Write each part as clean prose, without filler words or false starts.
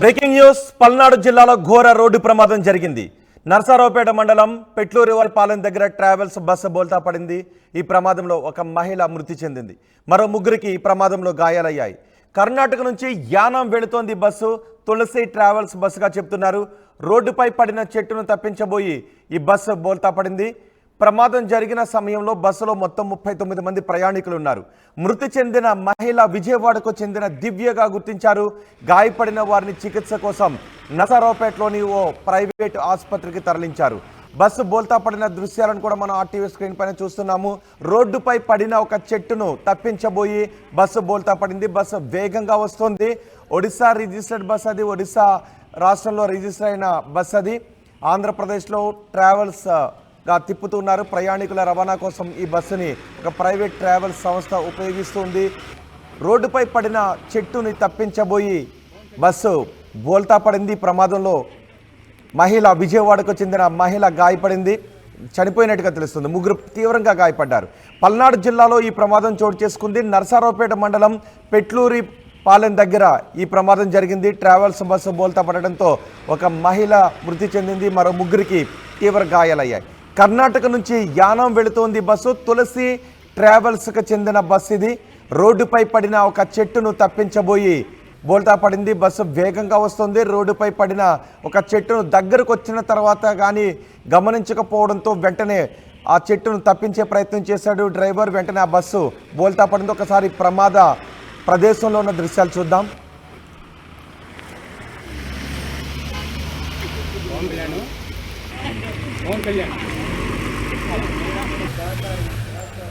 Breaking news Palnadu జిల్లాలో ఘోర road ప్రమాదం జరిగింది. నర్సారావుపేట మండలం పెట్లూరివారిపాలెం దగ్గర ట్రావెల్స్ బస్సు బోల్తా పడింది. ఈ ప్రమాదంలో ఒక మహిళ మృతి చెందింది. మరో ముగ్గురికి ఈ ప్రమాదంలో గాయాలయ్యాయి. కర్ణాటక నుంచి యానాం వెళుతోంది బస్సు. తులసి ట్రావెల్స్ బస్సుగా చెప్తున్నారు. రోడ్డుపై పడిన చెట్టును తప్పించబోయి ఈ బస్సు బోల్తా పడింది. ప్రమాదం జరిగిన సమయంలో బస్సులో మొత్తం 39 మంది ప్రయాణికులు ఉన్నారు. మృతి చెందిన మహిళ విజయవాడకు చెందిన దివ్యగా గుర్తించారు. గాయపడిన వారిని చికిత్స కోసం నర్సారావుపేటలోని ఓ ప్రైవేట్ ఆసుపత్రికి తరలించారు. బస్సు బోల్తా పడిన దృశ్యాలను కూడా మనం ఆర్టీవీ స్క్రీన్ పైన చూస్తున్నాము. రోడ్డుపై పడిన ఒక చెట్టును తప్పించబోయి బస్సు బోల్తా పడింది. బస్సు వేగంగా వస్తుంది. ఒడిశా రిజిస్టర్డ్ బస్ అది. ఒడిశా రాష్ట్రంలో రిజిస్టర్ అయిన బస్ అది. ఆంధ్రప్రదేశ్లో ట్రావెల్స్ తిప్పుతున్నారు. ప్రయాణికుల రవాణా కోసం ఈ బస్సుని ఒక ప్రైవేట్ ట్రావెల్స్ సంస్థ ఉపయోగిస్తుంది. రోడ్డుపై పడిన చెట్టుని తప్పించబోయి బస్సు బోల్తా పడింది. ప్రమాదంలో మహిళ విజయవాడకు చెందిన మహిళ గాయపడింది, చనిపోయినట్టుగా తెలుస్తుంది. ముగ్గురు తీవ్రంగా గాయపడ్డారు. పల్నాడు జిల్లాలో ఈ ప్రమాదం చోటు చేసుకుంది. నర్సారావుపేట మండలం పెట్లూరిపాలెం దగ్గర ఈ ప్రమాదం జరిగింది. ట్రావెల్స్ బస్సు బోల్తా పడడంతో ఒక మహిళ మృతి చెందింది. మరో ముగ్గురికి తీవ్ర గాయాలయ్యాయి. కర్ణాటక నుంచి యానాం వెళుతోంది బస్సు. తులసి ట్రావెల్స్కి చెందిన బస్సు ఇది. రోడ్డుపై పడిన ఒక చెట్టును తప్పించబోయి బోల్తా పడింది. బస్సు వేగంగా వస్తుంది. రోడ్డుపై పడిన ఒక చెట్టును దగ్గరకు వచ్చిన తర్వాత కానీ గమనించకపోవడంతో వెంటనే ఆ చెట్టును తప్పించే ప్రయత్నం చేశాడు డ్రైవర్. వెంటనే ఆ బస్సు బోల్తా పడింది. ఒకసారి ప్రమాద ప్రదేశంలో ఉన్న దృశ్యాలు చూద్దాం.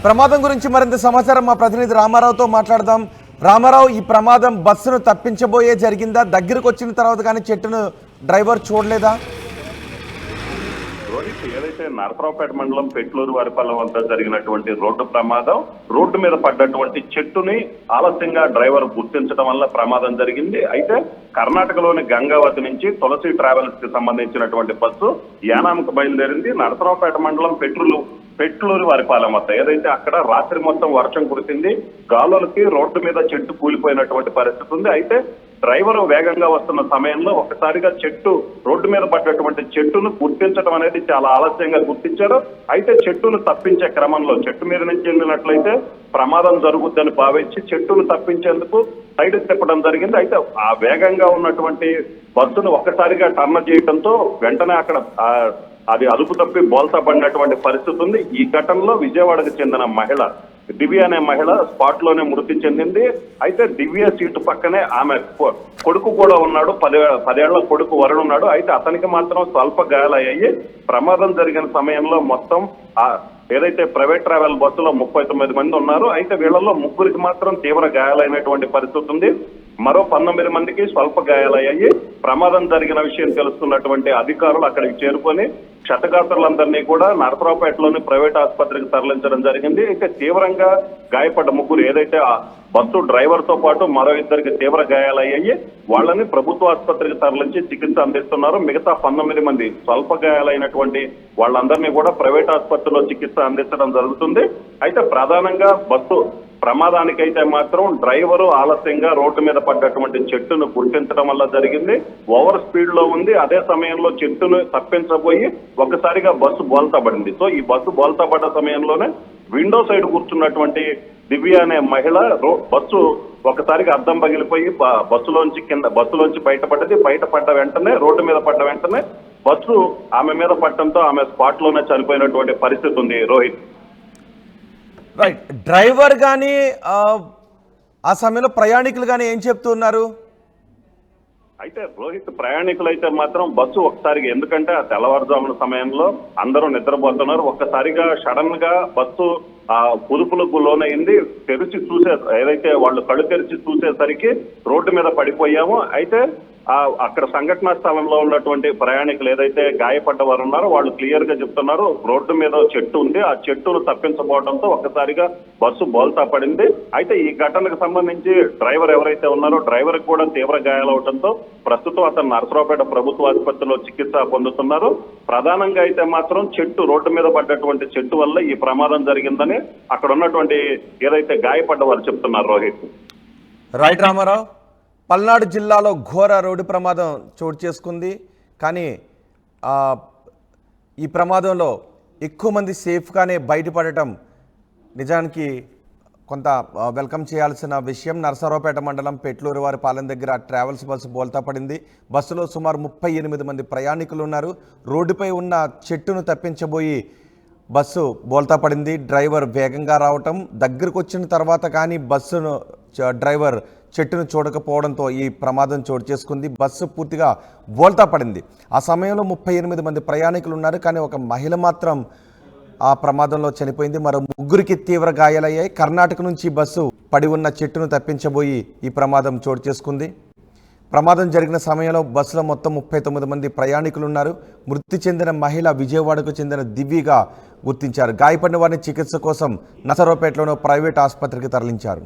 ప్రమాదం గురించి మరింత సమాచారం మా ప్రతినిధి రామారావుతో మాట్లాడదాం. రామారావు, ఈ ప్రమాదం బస్సును తప్పించబోయే జరిగిందా? దగ్గరకు వచ్చిన తర్వాత కానీ చెట్టును డ్రైవర్ చూడలేదా? ఏదైతే నరసరావుపేట మండలం పెట్లూరివారిపాలెం వద్ద జరిగినటువంటి రోడ్డు ప్రమాదం, రోడ్డు మీద పడ్డటువంటి చెట్టుని ఆలస్యంగా డ్రైవర్ గుర్తించడం వల్ల ప్రమాదం జరిగింది. అయితే కర్ణాటకలోని గంగావతి నుంచి తులసి ట్రావెల్స్ కి సంబంధించినటువంటి బస్సు యానాంకు బయలుదేరింది. నరసరావుపేట మండలం పెట్లూరివారిపాలెం వద్ద ఏదైతే అక్కడ రాత్రి మొత్తం వర్షం కురిసింది. గాలులకి రోడ్డు మీద చెట్టు కూలిపోయినటువంటి పరిస్థితి ఉంది. అయితే డ్రైవర్ వేగంగా వస్తున్న సమయంలో ఒక్కసారిగా చెట్టు రోడ్డు మీద పడ్డటువంటి చెట్టును గుర్తించడం అనేది చాలా ఆలస్యంగా గుర్తించారు. అయితే చెట్టును తప్పించే క్రమంలో చెట్టు మీద నుంచి వెళ్ళినట్లయితే ప్రమాదం జరుగుద్దని భావించి చెట్టును తప్పించేందుకు సైడ్ తిప్పడం జరిగింది. అయితే ఆ వేగంగా ఉన్నటువంటి బస్సును ఒక్కసారిగా టర్న్ చేయడంతో వెంటనే అక్కడ అది అదుపు తప్పి బోల్తా పడినటువంటి పరిస్థితి ఉంది. ఈ ఘటనలో విజయవాడకు చెందిన మహిళ దివ్య అనే మహిళ స్పాట్ లోనే మృతి చెందింది. అయితే దివ్య సీటు పక్కనే ఆమె కొడుకు కూడా ఉన్నాడు. 10 ఏళ్ల కొడుకు వరుణ్ ఉన్నాడు. అయితే అతనికి మాత్రం స్వల్ప గాయాలయ్యాయి. ప్రమాదం జరిగిన సమయంలో మొత్తం ఏదైతే ప్రైవేట్ ట్రావెల్ బస్సులో 39 మంది ఉన్నారు. అయితే వీళ్ళలో ముగ్గురికి మాత్రం తీవ్ర గాయాలైనటువంటి పరిస్థితి ఉంది. మరో 19 మందికి స్వల్ప గాయాలయ్యాయి. ప్రమాదం జరిగిన విషయం తెలుస్తున్నటువంటి అధికారులు అక్కడికి చేరుకొని క్షతగాత్రులందరినీ కూడా నరసరావుపేటలోని ప్రైవేట్ ఆసుపత్రికి తరలించడం జరిగింది. అయితే తీవ్రంగా గాయపడ్డ ముగ్గురు ఏదైతే బస్సు డ్రైవర్ తో పాటు మరో ఇద్దరికి తీవ్ర గాయాలయ్యాయి. వాళ్ళని ప్రభుత్వ ఆసుపత్రికి తరలించి చికిత్స అందిస్తున్నారు. మిగతా 19 మంది స్వల్ప గాయాలైనటువంటి వాళ్ళందరినీ కూడా ప్రైవేట్ ఆసుపత్రిలో చికిత్స అందించడం జరుగుతుంది. అయితే ప్రధానంగా బస్సు ప్రమాదానికైతే మాత్రం డ్రైవరు ఆలస్యంగా రోడ్డు మీద పడ్డటువంటి చెట్టును గుర్తించడం వల్ల జరిగింది. ఓవర్ స్పీడ్ లో ఉంది. అదే సమయంలో చెట్టును తప్పించబోయి ఒక్కసారిగా బస్సు బోల్తా పడింది. సో ఈ బస్సు బోల్తా పడ్డ సమయంలోనే విండో సైడ్ కూర్చున్నటువంటి దివ్య అనే మహిళ బస్సు ఒకసారిగా అద్దం పగిలిపోయి బస్సులోంచి బయటపడ్డ వెంటనే రోడ్డు మీద పడ్డ వెంటనే బస్సు ఆమె మీద పడటంతో ఆమె స్పాట్ లోనే చనిపోయినటువంటి పరిస్థితి ఉంది. రోహిత్, రైట్. డ్రైవర్ కానీ ఆ సమయంలో ప్రయాణికులు కానీ ఏం చెప్తున్నారు? అయితే రోహిత్, ప్రయాణికులు అయితే మాత్రం బస్సు ఒకసారిగా, ఎందుకంటే ఆ తెల్లవారుజామున సమయంలో అందరూ నిద్రపోతున్నారు. ఒక్కసారిగా సడన్ గా బస్సు పొదుపులకు లోనైంది. ఏదైతే వాళ్ళు కళ్ళు తెరిచి చూసేసరికి రోడ్డు మీద పడిపోయాము. అయితే అక్కడ సంఘటనా స్థలంలో ఉన్నటువంటి ప్రయాణికులు ఏదైతే గాయపడ్డ వారు ఉన్నారో వాళ్ళు క్లియర్ గా చెప్తున్నారు, రోడ్డు మీద చెట్టు ఉంది, ఆ చెట్టును తప్పించబోవడంతో ఒక్కసారిగా బస్సు బోల్తా పడింది. అయితే ఈ ఘటనకు సంబంధించి డ్రైవర్ ఎవరైతే ఉన్నారో డ్రైవర్ కూడా తీవ్ర గాయాలవడంతో ప్రస్తుతం అతను నరసరావుపేట ప్రభుత్వ ఆసుపత్రిలో చికిత్స పొందుతున్నారు. ప్రధానంగా అయితే మాత్రం రోడ్డు మీద పడ్డటువంటి చెట్టు వల్ల ఈ ప్రమాదం జరిగిందని అక్కడ ఉన్నటువంటి ఏదైతే గాయపడ్డ వారు చెప్తున్నారు. రోహిత్, రైట్ రామారావు. పల్నాడు జిల్లాలో ఘోర రోడ్డు ప్రమాదం చోటు చేసుకుంది. కానీ ఈ ప్రమాదంలో ఎక్కువ మంది సేఫ్గానే బయటపడటం నిజానికి కొంత వెల్కమ్ చేయాల్సిన విషయం. నరసరావుపేట మండలం పెట్లూరు వారి పాలెం దగ్గర ట్రావెల్స్ బస్సు బోల్తా పడింది. బస్సులో సుమారు 38 మంది ప్రయాణికులు ఉన్నారు. రోడ్డుపై ఉన్న చెట్టును తప్పించబోయి బస్సు బోల్తా పడింది. డ్రైవర్ వేగంగా రావటం, దగ్గరకు వచ్చిన తర్వాత కానీ బస్సును డ్రైవర్ చెట్టును చూడకపోవడంతో ఈ ప్రమాదం చోటు చేసుకుంది. బస్సు పూర్తిగా బోల్తా పడింది. ఆ సమయంలో 38 మంది ప్రయాణికులు ఉన్నారు. కానీ ఒక మహిళ మాత్రం ఆ ప్రమాదంలో చనిపోయింది. మరో 3కి తీవ్ర గాయాలయ్యాయి. కర్ణాటక నుంచి బస్సు పడి ఉన్న చెట్టును తప్పించబోయి ఈ ప్రమాదం చోటు చేసుకుంది. ప్రమాదం జరిగిన సమయంలో బస్సులో మొత్తం 39 మంది ప్రయాణికులు ఉన్నారు. మృతి చెందిన మహిళ విజయవాడకు చెందిన దివ్యగా గుర్తించారు. గాయపడిన వారిని చికిత్స కోసం నరసరావుపేటలోని ప్రైవేట్ ఆసుపత్రికి తరలించారు.